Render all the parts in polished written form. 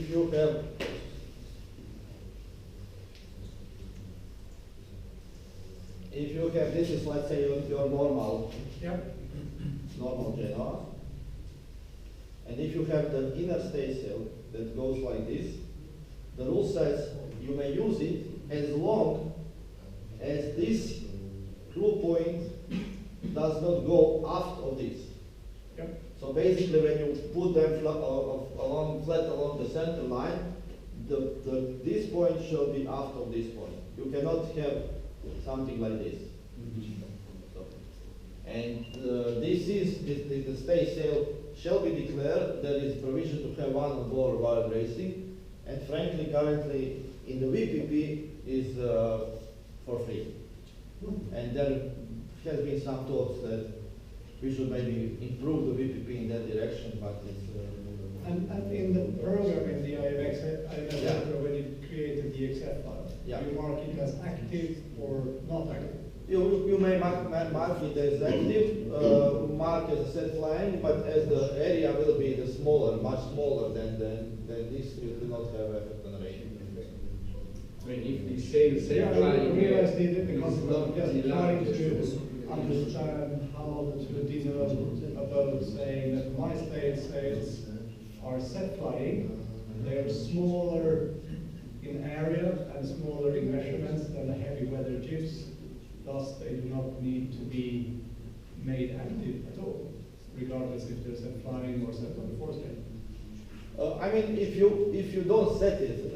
if you have this is, let's say, your normal Genoa, and if you have the inner stay sail that goes like this, the rule says you may use it as long as this clue point does not go aft of this. Yep. So basically, when you put them flat along the center line, this point shall be aft of this point. You cannot have something like this. So, and the stay sail shall be declared. There is provision to have one on board while racing, and frankly, currently in the VPP is for free. And there has been some thoughts that we should maybe improve the VPP in that direction, but it's. And in the program in the IMX, when you created the XF file, Yeah. you mark it as active or not active. You may mark it as active, mark as a set flying, but as the area will be much smaller than this, you will not have effect on the rating. I mean, if the same I flying realize the concept. I'm just the trying largest to understand how to develop about saying that my state sails are set flying. They are smaller in area and smaller in measurements than the heavy weather jibs. Thus, they do not need to be made active at all, regardless if they're set flying or set on the forestay. I mean, if you don't set it,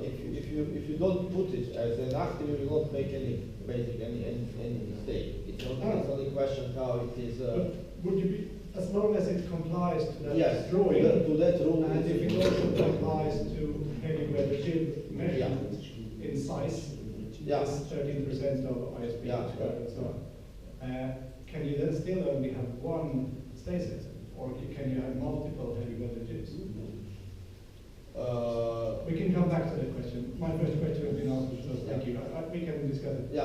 if you don't put it as an active, you will not make any mistake. It's only question how it is. Would you be, as long as it complies to that Yes, drawing, to that rule. and if it also complies to heavy weather jib measurement in size, Yeah. it's 13% of ISP Yeah. and so on. Can you then still only have one stasis, or can you have multiple heavy weather jibs? We can come back to that question. My first question has been answered, so thank you. We can discuss it. No,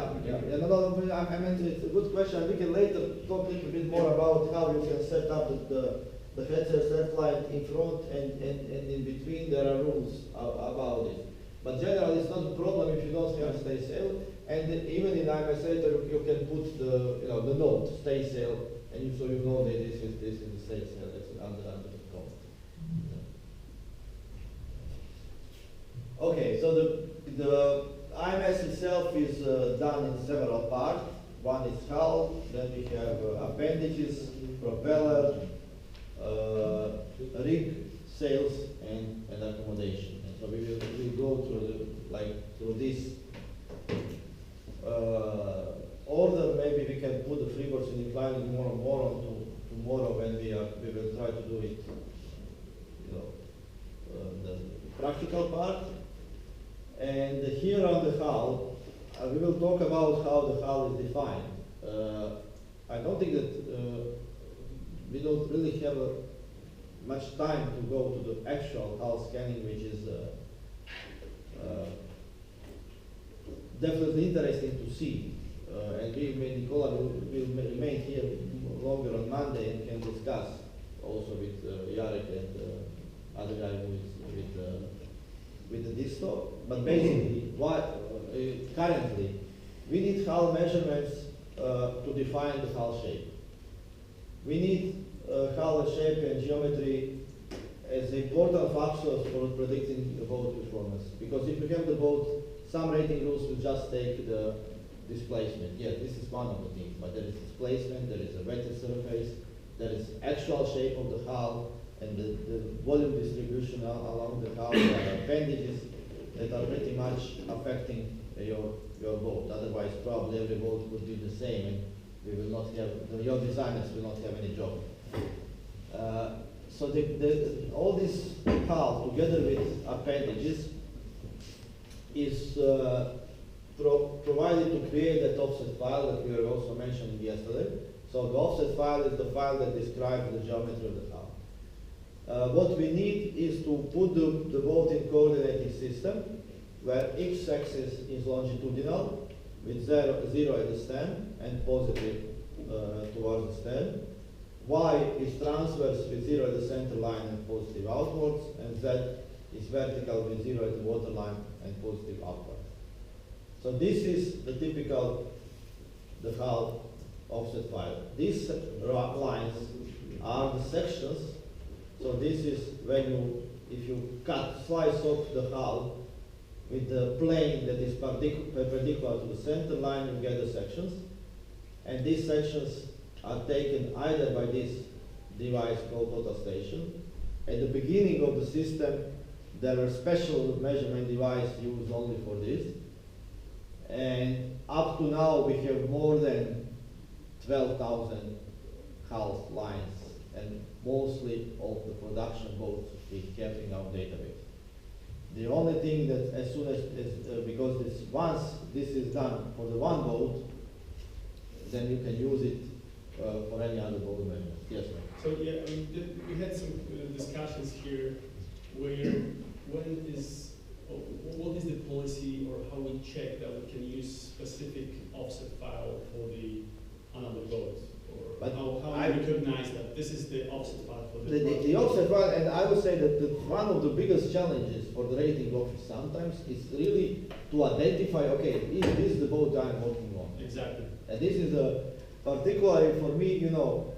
I meant it's a good question. We can later talk a little bit more about how you can set up the headset set line in front and in between. There are rules about it. But generally, it's not a problem if you don't have stay sail. And even in IMS8, you can put the note stay sail, and so you know that this is the stay sail that's under the top. Okay, so the IMS itself is done in several parts. One is hull, then we have appendages, propeller, rig, sails, and accommodation. And so we'll go through this order. Maybe we can put the freeboards and inclining more and more on tomorrow when we will try to do it. The practical part. And here on the hull, we will talk about how the hull is defined. I don't think that we don't really have much time to go to the actual hull scanning, which is definitely interesting to see. And Nicola will remain here longer on Monday and can discuss also with Jarek and other guy who is with the disto. But basically, currently, we need hull measurements to define the hull shape. We need hull shape and geometry as important factors for predicting the boat performance. Because if you have the boat, some rating rules will just take the displacement. Yes, this is one of the things, but there is displacement, there is a wetted surface, there is actual shape of the hull, and the volume distribution along the hull. There are appendages that are pretty much affecting your boat. Otherwise, probably every boat would be the same, and we will not have, your designers will not have any job. So all this hull, together with appendages, is provided to create that offset file that we were also mentioning yesterday. So the offset file is the file that describes the geometry of the hull. What we need is to put the boat in coordinating system where x-axis is longitudinal with zero at the stem and positive towards the stem. Y is transverse with 0 at the center line and positive outwards, and Z is vertical with 0 at the waterline and positive upward. So this is the typical, the hull offset file. These lines are the sections. So this is when you, if you slice off the hull with the plane that is perpendicular to the center line, you get the sections. And these sections are taken either by this device called total station. At the beginning of the system, there are special measurement devices used only for this. And up to now, we have more than 12,000 hull lines, and mostly of the production boats we kept in our database. The only thing that as soon as, because once this is done for the one boat, then you can use it for any other boat measurement. Yes, ma'am. So yeah, I mean, we had some discussions here where when is, or what is the policy or how we check that we can use specific offset file for the another boat, or But how I- we recognize that this is the offset file for The, the the offset file, and I would say that one of the biggest challenges for the rating office sometimes is really to identify, okay, is this the boat I'm working on? Exactly. And this is particularly for me, you know,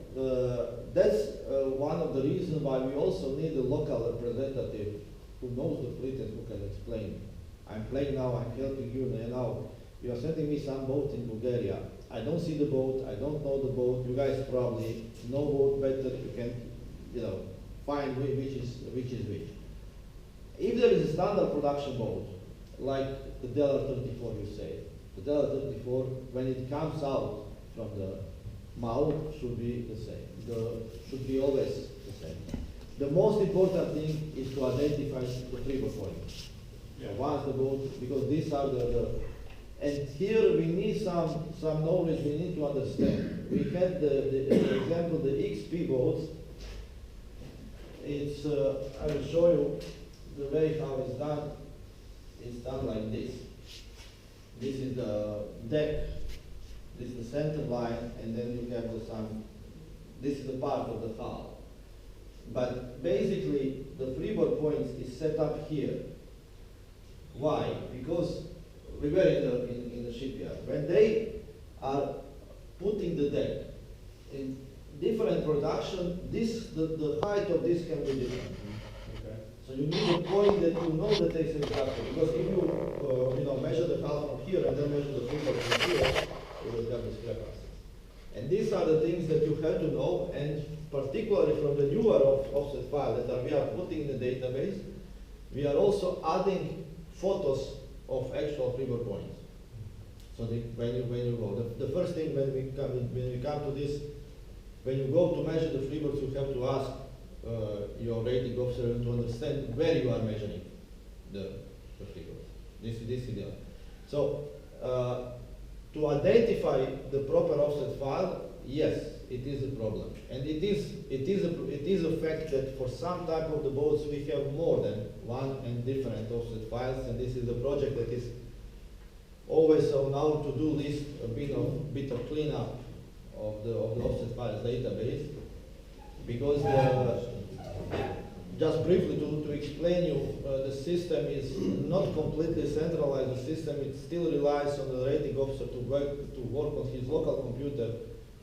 that's one of the reasons why we also need a local representative who knows the fleet and who can explain. I'm playing now, I'm helping you now. You are sending me some boat in Bulgaria. I don't see the boat, I don't know the boat. You guys probably know boat better. You can, you know, find which is which. If there is a standard production boat, like the Della 34 you say, the Della 34, when it comes out from the mouth, should be the same. Should be always the same. The most important thing is to identify the freeboard points. Yeah. Once the boat, because these are and here we need some knowledge, we need to understand. We had for example, the XP boats. It's, I will show you the way how it's done. It's done like this. This is the deck, this is the center line, and then you have this is the part of the hull. But basically, the freeboard points is set up here. Why? Because we were in the shipyard. When they are putting the deck in different production, the height of this can be different. Okay. So you need a point that you know that takes exactly. Because if you measure the hull from here and then measure the freeboard from here, you will have discrepancies. And these are the things that you have to know, and particularly from the newer offset file that we are putting in the database, we are also adding photos of actual freeboard points. So when you go, the first thing when we come to this, when you go to measure the freeboards, you have to ask your rating officer to understand where you are measuring the freeboard. This is the so to identify the proper offset file, yes, it is a problem, and it is a fact that for some type of the boats we have more than one and different offset files, and this is a project that is always on our to-do list, a bit of cleanup of the offset files database, because just briefly to explain you, the system is not completely centralized. The system, it still relies on the rating officer to work on his local computer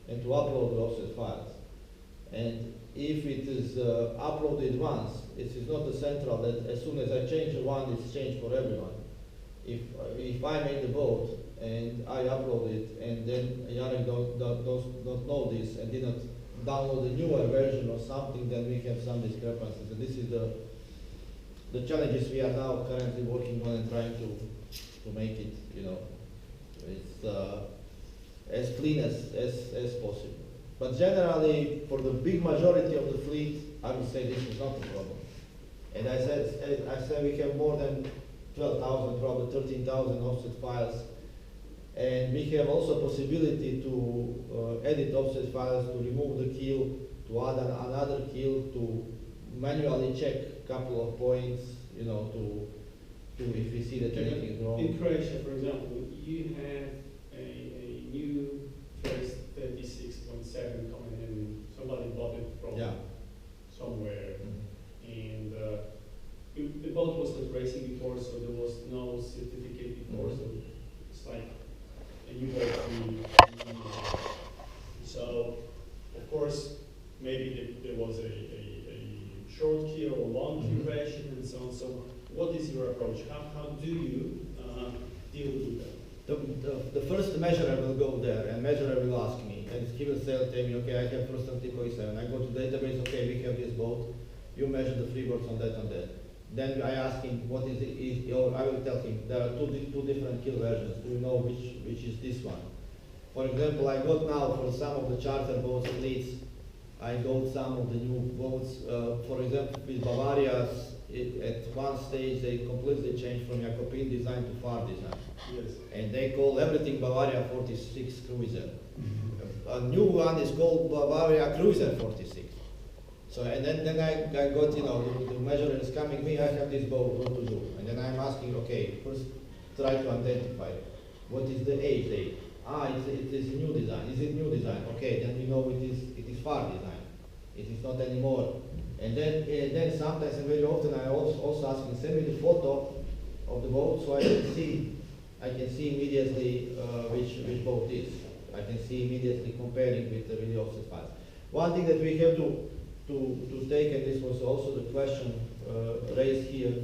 and to upload the offset files. And if it is uploaded once, it is not a central that as soon as I change one, it's changed for everyone. If I made the boat and I upload it, and then Jarek don't know this and did not download a newer version or something, then we have some discrepancies. And this is the challenges we are now currently working on and trying to make it, it's as clean as possible. But generally, for the big majority of the fleet, I would say this is not a problem. And I said we have more than 12,000, probably 13,000 offset files. And we have also possibility to edit offset files, to remove the keel, to add another keel, to manually check a couple of points, to if we see that anything is wrong. In Croatia, for example, you have a new Trace 36.7 coming in. Somebody bought it from somewhere, and the boat racing before, so there was no certificate before, so it's like a new way to. So, of course, maybe there was a short key or a long key version and so on. So, what is your approach? How do you deal with that? The first measurer will go there and measurer will ask me, and he will tell me, okay, I have first 3.7. I go to database, okay, we have this boat. You measure the freeboards on that and that. Then I ask him what is it, or I will tell him there are two different kill versions. Do you know which is this one? For example, I got now for some of the charter boats fleets, I got some of the new boats. For example, with Bavaria's, at one stage they completely changed from Jakobin design to Far design. Yes. And they call everything Bavaria 46 Cruiser. A new one is called Bavaria Cruiser 46. So, and then I got, the measurer is coming, me, I have this boat, what to do? And then I'm asking, okay, first try to identify what is the age date. It is new design. Is it new design? Okay, then we know it is Far design. It is not anymore. And then sometimes and very often I also ask him, send me the photo of the boat so I can see immediately which boat is. I can see immediately comparing with the offset files. One thing that we have to take, and this was also the question raised here,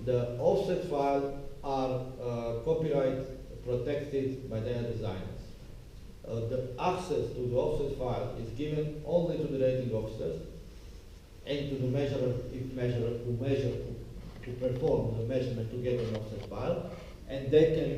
the offset files are copyright protected by their designers. The access to the offset file is given only to the rating officers and to the measurer, to perform the measurement to get an offset file, and they can